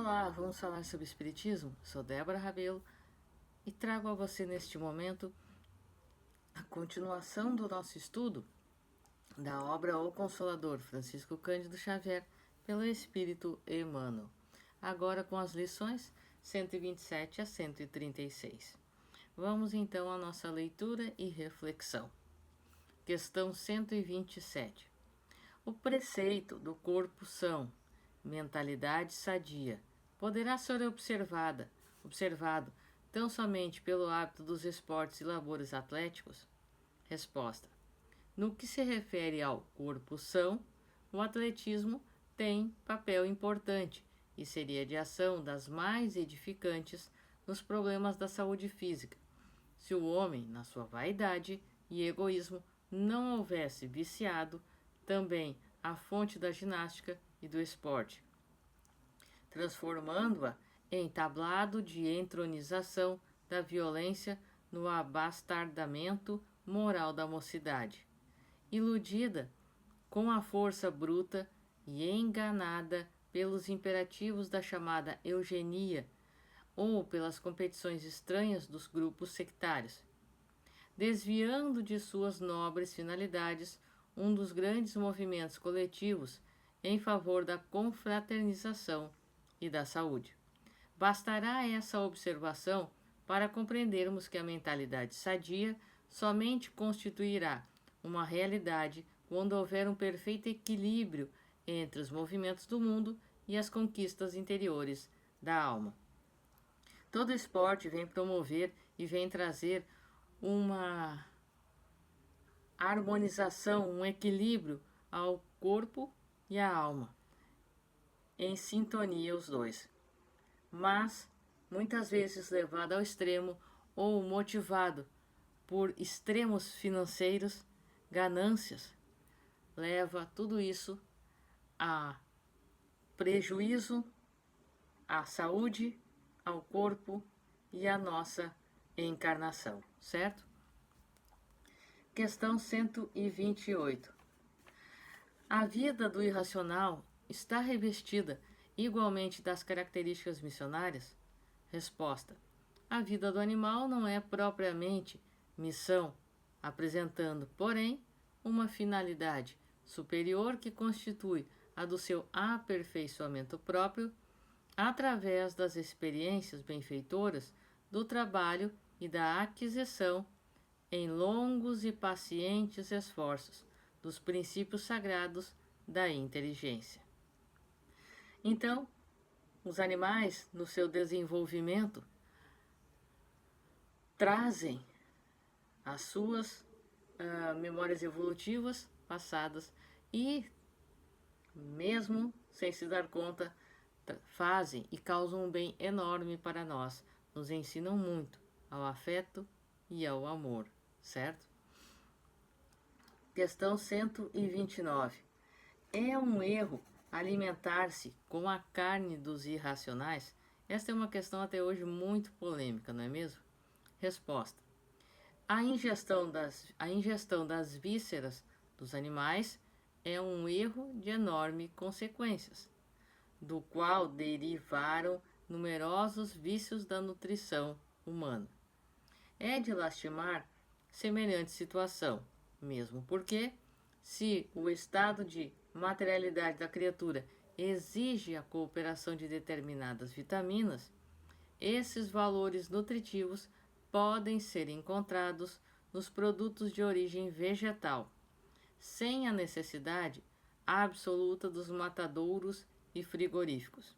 Olá, vamos falar sobre Espiritismo? Sou Débora Rabelo e trago a você neste momento a continuação do nosso estudo da obra O Consolador, Francisco Cândido Xavier, pelo Espírito Emmanuel. Agora com as lições 127 a 136. Vamos então à nossa leitura e reflexão. Questão 127. O preceito do corpo são mentalidade sadia poderá ser observado tão somente pelo hábito dos esportes e labores atléticos? Resposta. No que se refere ao corpo são, o atletismo tem papel importante e seria de ação das mais edificantes nos problemas da saúde física, se o homem, na sua vaidade e egoísmo, não houvesse viciado também a fonte da ginástica e do esporte, transformando-a em tablado de entronização da violência no abastardamento moral da mocidade, iludida com a força bruta e enganada pelos imperativos da chamada eugenia ou pelas competições estranhas dos grupos sectários, desviando de suas nobres finalidades um dos grandes movimentos coletivos em favor da confraternização e da saúde. Bastará essa observação para compreendermos que a mentalidade sadia somente constituirá uma realidade quando houver um perfeito equilíbrio entre os movimentos do mundo e as conquistas interiores da alma. Todo esporte vem promover e vem trazer uma harmonização, um equilíbrio ao corpo e à alma, em sintonia os dois. Mas, muitas vezes levado ao extremo ou motivado por extremos financeiros, ganâncias, leva tudo isso a prejuízo à saúde, ao corpo e à nossa encarnação, certo? Questão 128. A vida do irracional está revestida igualmente das características missionárias? Resposta. A vida do animal não é propriamente missão, apresentando, porém, uma finalidade superior que constitui a do seu aperfeiçoamento próprio através das experiências benfeitoras do trabalho e da aquisição em longos e pacientes esforços dos princípios sagrados da inteligência. Então, os animais, no seu desenvolvimento, trazem as suas memórias evolutivas passadas e, mesmo sem se dar conta, fazem e causam um bem enorme para nós, nos ensinam muito ao afeto e ao amor, certo? Questão 129. É um erro alimentar-se com a carne dos irracionais? Esta é uma questão até hoje muito polêmica, não é mesmo? Resposta. A ingestão das vísceras dos animais é um erro de enormes consequências, do qual derivaram numerosos vícios da nutrição humana. É de lastimar semelhante situação, mesmo porque, se o estado de materialidade da criatura exige a cooperação de determinadas vitaminas, esses valores nutritivos podem ser encontrados nos produtos de origem vegetal, sem a necessidade absoluta dos matadouros e frigoríficos.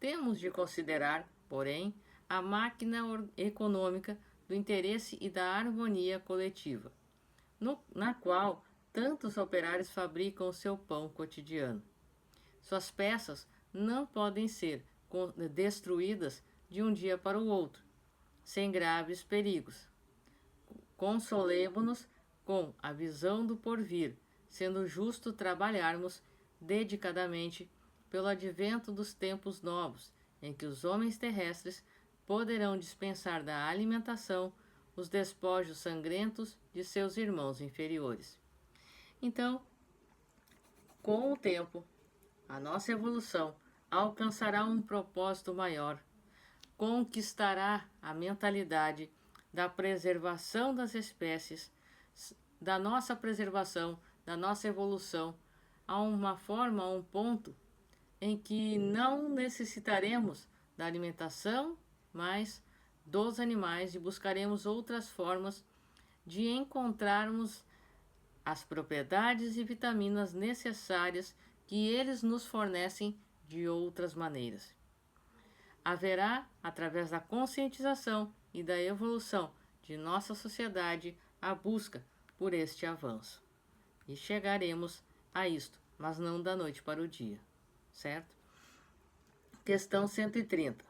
Temos de considerar, porém, a máquina econômica do interesse e da harmonia coletiva, na qual tantos operários fabricam o seu pão cotidiano. Suas peças não podem ser destruídas de um dia para o outro, sem graves perigos. Consolemo-nos com a visão do porvir, sendo justo trabalharmos dedicadamente pelo advento dos tempos novos, em que os homens terrestres poderão dispensar da alimentação os despojos sangrentos de seus irmãos inferiores. Então, com o tempo, a nossa evolução alcançará um propósito maior, conquistará a mentalidade da preservação das espécies, da nossa preservação, da nossa evolução, a uma forma, a um ponto em que não necessitaremos da alimentação, mas dos animais e buscaremos outras formas de encontrarmos as propriedades e vitaminas necessárias que eles nos fornecem de outras maneiras. Haverá, através da conscientização e da evolução de nossa sociedade, a busca por este avanço. E chegaremos a isto, mas não da noite para o dia, certo? Questão 130.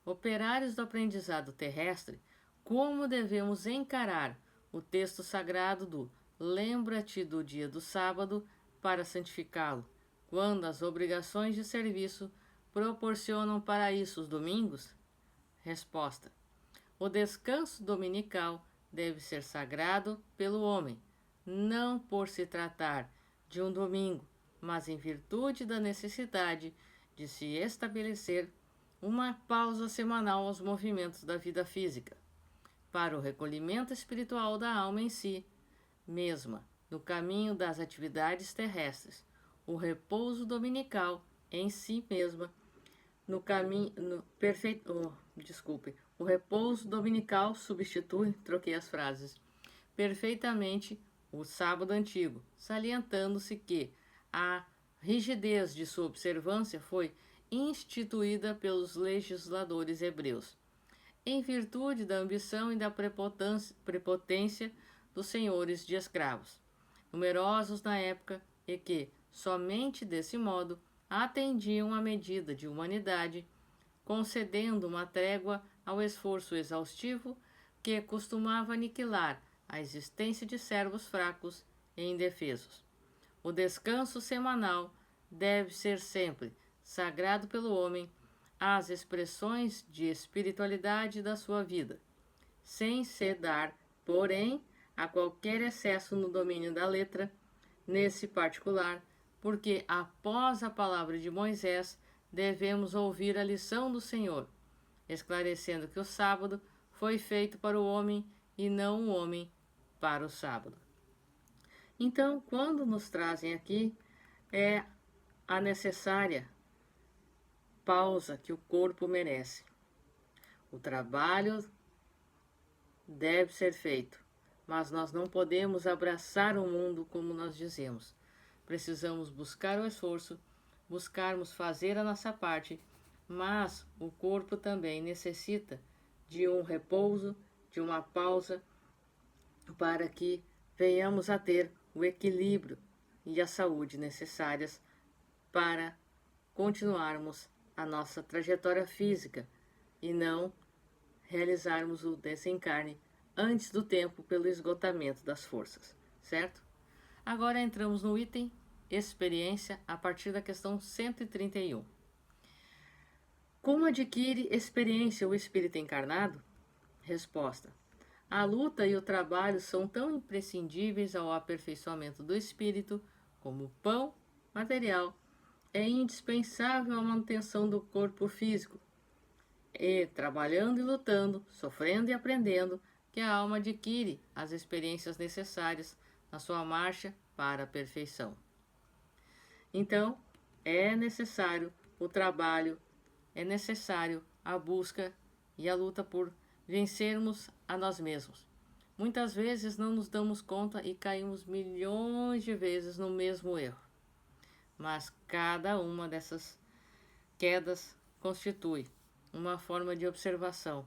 Operários do aprendizado terrestre, como devemos encarar o texto sagrado do lembra-te do dia do sábado para santificá-lo, quando as obrigações de serviço proporcionam para isso os domingos? Resposta. O descanso dominical deve ser sagrado pelo homem, não por se tratar de um domingo, mas em virtude da necessidade de se estabelecer uma pausa semanal aos movimentos da vida física, para o recolhimento espiritual da alma em si mesma, no caminho das atividades terrestres, o repouso dominical em si mesma, no caminho o repouso dominical substitui, troquei as frases, perfeitamente o sábado antigo, salientando-se que a rigidez de sua observância foi instituída pelos legisladores hebreus, em virtude da ambição e da prepotência dos senhores de escravos, numerosos na época, e que, somente desse modo, atendiam à medida de humanidade, concedendo uma trégua ao esforço exaustivo que costumava aniquilar a existência de servos fracos e indefesos. O descanso semanal deve ser sempre sagrado pelo homem às expressões de espiritualidade da sua vida, sem se dar, porém, a qualquer excesso no domínio da letra, nesse particular, porque após a palavra de Moisés devemos ouvir a lição do Senhor, esclarecendo que o sábado foi feito para o homem e não o homem para o sábado. Então, quando nos trazem aqui, é a necessária pausa que o corpo merece. O trabalho deve ser feito, mas nós não podemos abraçar o mundo como nós dizemos. Precisamos buscar o esforço, buscarmos fazer a nossa parte, mas o corpo também necessita de um repouso, de uma pausa, para que venhamos a ter o equilíbrio e a saúde necessárias para continuarmos a nossa trajetória física e não realizarmos o desencarne antes do tempo pelo esgotamento das forças, certo? Agora entramos no item experiência a partir da questão 131. Como adquire experiência o espírito encarnado? Resposta. A luta e o trabalho são tão imprescindíveis ao aperfeiçoamento do espírito como o pão material é indispensável à manutenção do corpo físico. E, trabalhando e lutando, sofrendo e aprendendo, que a alma adquire as experiências necessárias na sua marcha para a perfeição. Então, é necessário o trabalho, é necessário a busca e a luta por vencermos a nós mesmos. Muitas vezes não nos damos conta e caímos milhões de vezes no mesmo erro. Mas cada uma dessas quedas constitui uma forma de observação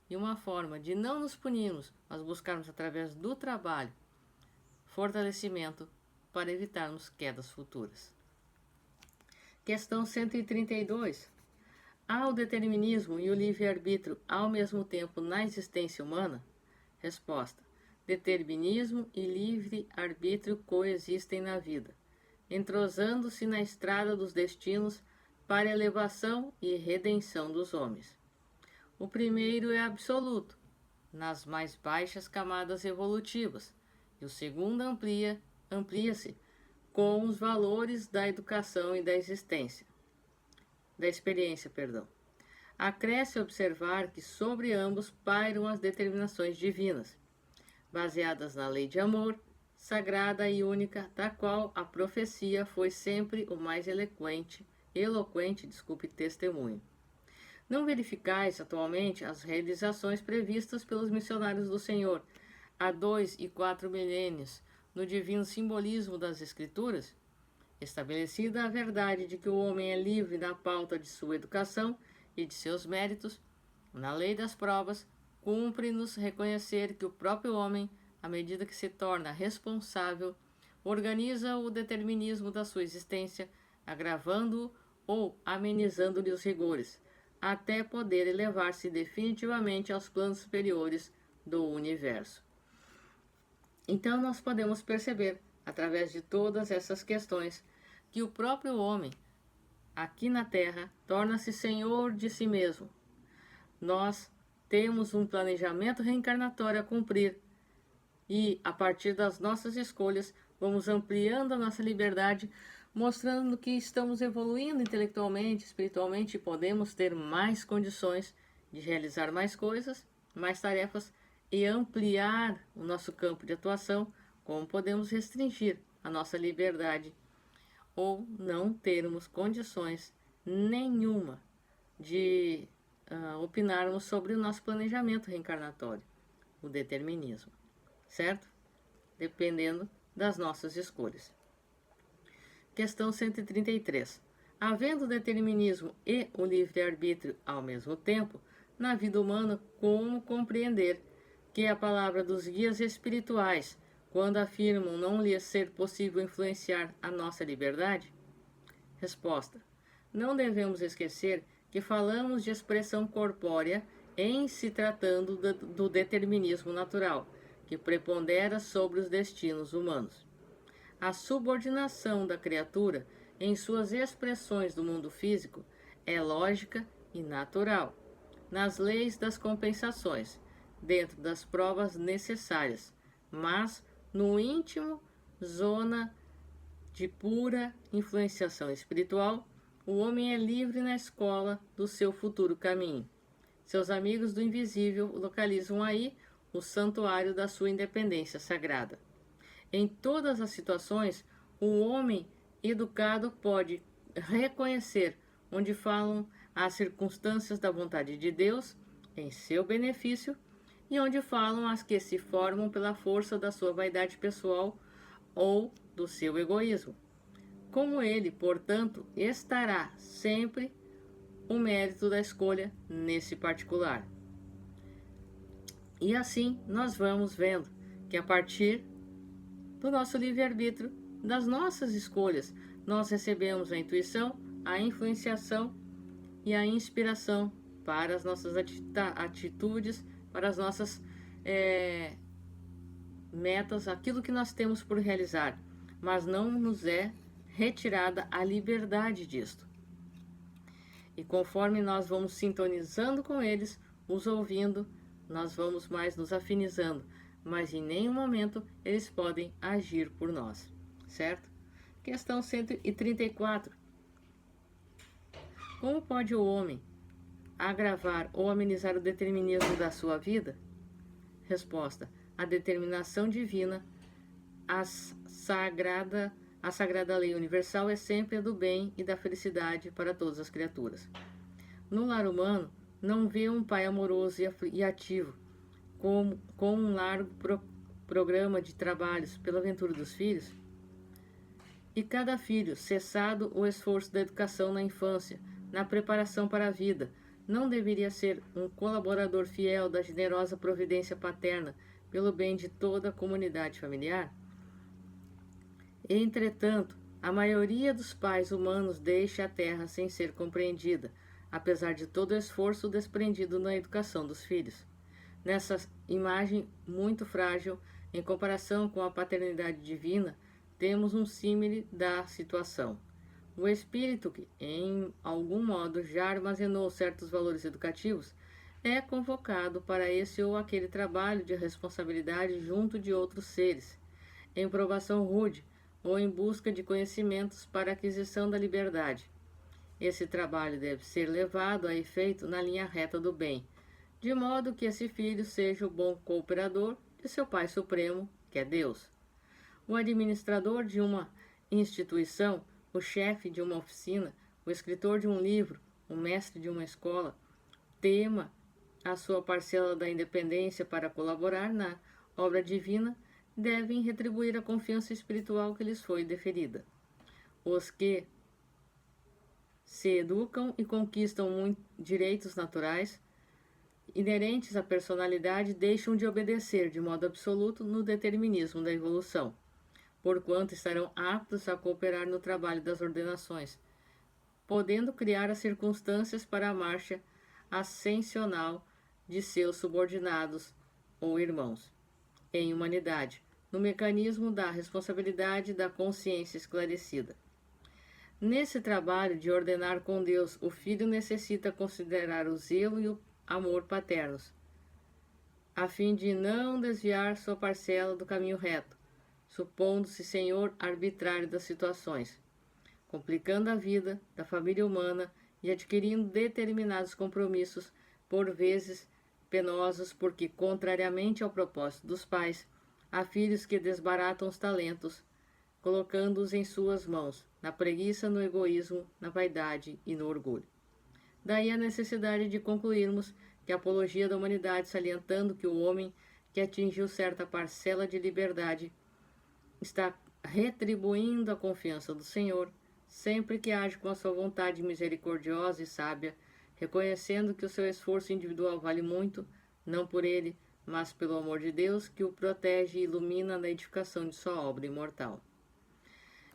e uma forma de não nos punirmos, mas buscarmos através do trabalho fortalecimento para evitarmos quedas futuras. Questão 132. Há o determinismo e o livre-arbítrio ao mesmo tempo na existência humana? Resposta. Determinismo e livre-arbítrio coexistem na vida, entrosando-se na estrada dos destinos para elevação e redenção dos homens. O primeiro é absoluto, nas mais baixas camadas evolutivas, e o segundo amplia-se com os valores da educação e da existência. da experiência, perdão. Acresce observar que sobre ambos pairam as determinações divinas, baseadas na lei de amor, sagrada e única, da qual a profecia foi sempre o mais eloquente testemunho. Não verificais atualmente as realizações previstas pelos missionários do Senhor há 2 e 4 milênios no divino simbolismo das Escrituras? Estabelecida a verdade de que o homem é livre na pauta de sua educação e de seus méritos, na lei das provas, cumpre-nos reconhecer que o próprio homem, à medida que se torna responsável, organiza o determinismo da sua existência, agravando-o ou amenizando-lhe os rigores, até poder elevar-se definitivamente aos planos superiores do universo. Então nós podemos perceber, através de todas essas questões, que o próprio homem, aqui na Terra, torna-se senhor de si mesmo. Nós temos um planejamento reencarnatório a cumprir e, a partir das nossas escolhas, vamos ampliando a nossa liberdade, mostrando que estamos evoluindo intelectualmente, espiritualmente e podemos ter mais condições de realizar mais coisas, mais tarefas e ampliar o nosso campo de atuação, como podemos restringir a nossa liberdade ou não termos condições nenhuma de opinarmos sobre o nosso planejamento reencarnatório, o determinismo, certo? Dependendo das nossas escolhas. Questão 133. Havendo o determinismo e o livre-arbítrio ao mesmo tempo, na vida humana, como compreender que a palavra dos guias espirituais, quando afirmam não lhes ser possível influenciar a nossa liberdade? Resposta. Não devemos esquecer que falamos de expressão corpórea em se tratando do determinismo natural, que prepondera sobre os destinos humanos. A subordinação da criatura em suas expressões do mundo físico é lógica e natural, nas leis das compensações, dentro das provas necessárias, mas no íntimo, zona de pura influenciação espiritual, o homem é livre na escola do seu futuro caminho. Seus amigos do invisível localizam aí o santuário da sua independência sagrada. Em todas as situações, o homem educado pode reconhecer onde falam as circunstâncias da vontade de Deus em seu benefício e onde falam as que se formam pela força da sua vaidade pessoal ou do seu egoísmo. Como ele, portanto, estará sempre o mérito da escolha nesse particular. E assim nós vamos vendo que a partir do nosso livre-arbítrio, das nossas escolhas, nós recebemos a intuição, a influenciação e a inspiração para as nossas atitudes, para as nossas metas, aquilo que nós temos por realizar, mas não nos é retirada a liberdade disto. E conforme nós vamos sintonizando com eles, os ouvindo, nós vamos mais nos afinizando, mas em nenhum momento eles podem agir por nós, certo? Questão 134. Como pode o homem agravar ou amenizar o determinismo da sua vida? Resposta. A determinação divina, a sagrada lei universal é sempre a do bem e da felicidade para todas as criaturas. No lar humano, não vê um pai amoroso e ativo, com um largo programa de trabalhos pela ventura dos filhos? E cada filho, cessado o esforço da educação na infância, na preparação para a vida, não deveria ser um colaborador fiel da generosa providência paterna pelo bem de toda a comunidade familiar? Entretanto, a maioria dos pais humanos deixa a terra sem ser compreendida, apesar de todo o esforço desprendido na educação dos filhos. Nessa imagem muito frágil, em comparação com a paternidade divina, temos um símile da situação. O espírito que, em algum modo, já armazenou certos valores educativos, é convocado para esse ou aquele trabalho de responsabilidade junto de outros seres, em provação rude ou em busca de conhecimentos para a aquisição da liberdade. Esse trabalho deve ser levado a efeito na linha reta do bem, de modo que esse filho seja o bom cooperador de seu Pai Supremo, que é Deus. O administrador de uma instituição, o chefe de uma oficina, o escritor de um livro, o mestre de uma escola, tema a sua parcela da independência para colaborar na obra divina, devem retribuir a confiança espiritual que lhes foi deferida. Os que se educam e conquistam direitos naturais inerentes à personalidade deixam de obedecer de modo absoluto no determinismo da evolução, porquanto estarão aptos a cooperar no trabalho das ordenações, podendo criar as circunstâncias para a marcha ascensional de seus subordinados ou irmãos. Em humanidade, no mecanismo da responsabilidade da consciência esclarecida. Nesse trabalho de ordenar com Deus, o filho necessita considerar o zelo e o amor paternos, a fim de não desviar sua parcela do caminho reto, supondo-se senhor arbitrário das situações, complicando a vida da família humana e adquirindo determinados compromissos, por vezes penosos, porque, contrariamente ao propósito dos pais, há filhos que desbaratam os talentos, colocando-os em suas mãos, na preguiça, no egoísmo, na vaidade e no orgulho. Daí a necessidade de concluirmos que a apologia da humanidade, salientando que o homem que atingiu certa parcela de liberdade está retribuindo a confiança do Senhor, sempre que age com a sua vontade misericordiosa e sábia, reconhecendo que o seu esforço individual vale muito, não por ele, mas pelo amor de Deus, que o protege e ilumina na edificação de sua obra imortal.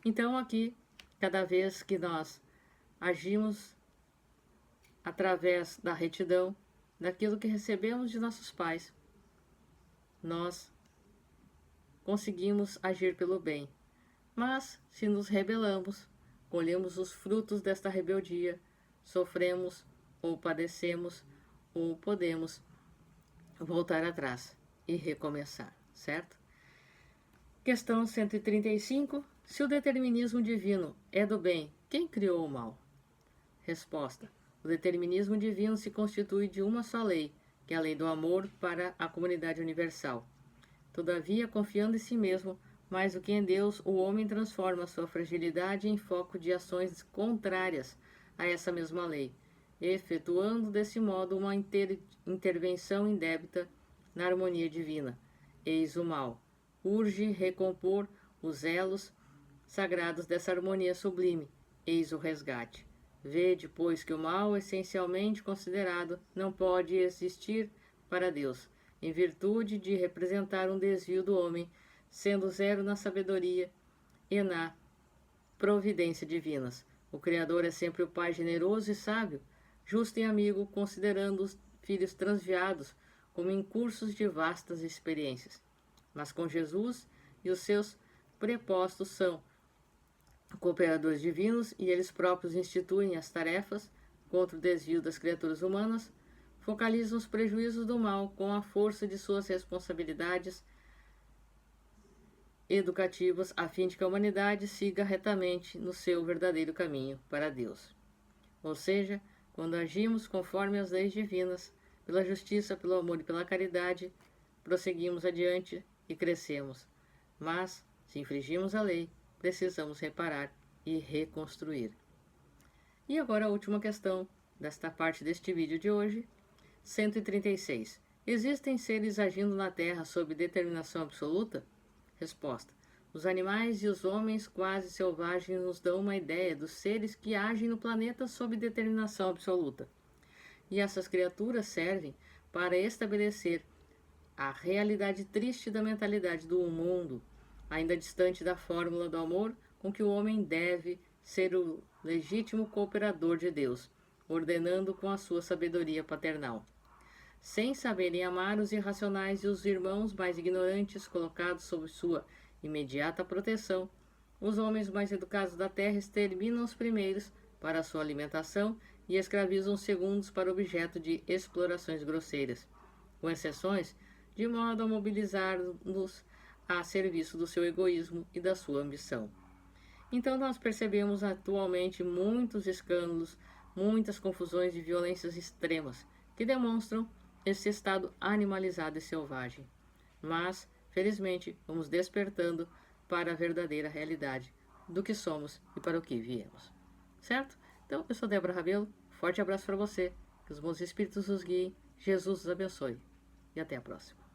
Então aqui, cada vez que nós agimos através da retidão, daquilo que recebemos de nossos pais, nós conseguimos agir pelo bem. Mas, se nos rebelamos, colhemos os frutos desta rebeldia, sofremos ou padecemos ou podemos voltar atrás e recomeçar, certo? Questão 135. Se o determinismo divino é do bem, quem criou o mal? Resposta. O determinismo divino se constitui de uma só lei, que é a lei do amor para a comunidade universal. Todavia, confiando em si mesmo, mais do que em Deus, o homem transforma sua fragilidade em foco de ações contrárias a essa mesma lei, efetuando desse modo uma intervenção indébita na harmonia divina. Eis o mal. Urge recompor os elos sagrados dessa harmonia sublime. Eis o resgate. Vede, pois, que o mal, essencialmente considerado, não pode existir para Deus, em virtude de representar um desvio do homem, sendo zero na sabedoria e na providência divinas. O Criador é sempre o Pai generoso e sábio, justo e amigo, considerando os filhos transviados como incursos de vastas experiências. Mas com Jesus e os seus prepostos são cooperadores divinos e eles próprios instituem as tarefas contra o desvio das criaturas humanas, focalizam os prejuízos do mal com a força de suas responsabilidades educativas, a fim de que a humanidade siga retamente no seu verdadeiro caminho para Deus. Ou seja, quando agimos conforme as leis divinas, pela justiça, pelo amor e pela caridade, prosseguimos adiante e crescemos. Mas, se infringimos a lei, precisamos reparar e reconstruir. E agora a última questão desta parte deste vídeo de hoje, 136. Existem seres agindo na Terra sob determinação absoluta? Resposta. Os animais e os homens quase selvagens nos dão uma ideia dos seres que agem no planeta sob determinação absoluta. E essas criaturas servem para estabelecer a realidade triste da mentalidade do mundo, ainda distante da fórmula do amor com que o homem deve ser o legítimo cooperador de Deus, ordenando com a sua sabedoria paternal. Sem saberem amar os irracionais e os irmãos mais ignorantes colocados sob sua imediata proteção, os homens mais educados da terra exterminam os primeiros para a sua alimentação e escravizam os segundos para objeto de explorações grosseiras, com exceções, de modo a mobilizar-nos a serviço do seu egoísmo e da sua ambição. Então nós percebemos atualmente muitos escândalos, muitas confusões e violências extremas que demonstram esse estado animalizado e selvagem. Mas, felizmente, vamos despertando para a verdadeira realidade do que somos e para o que viemos. Certo? Então, eu sou Débora Rabelo, forte abraço para você, que os bons espíritos os guiem, Jesus os abençoe e até a próxima.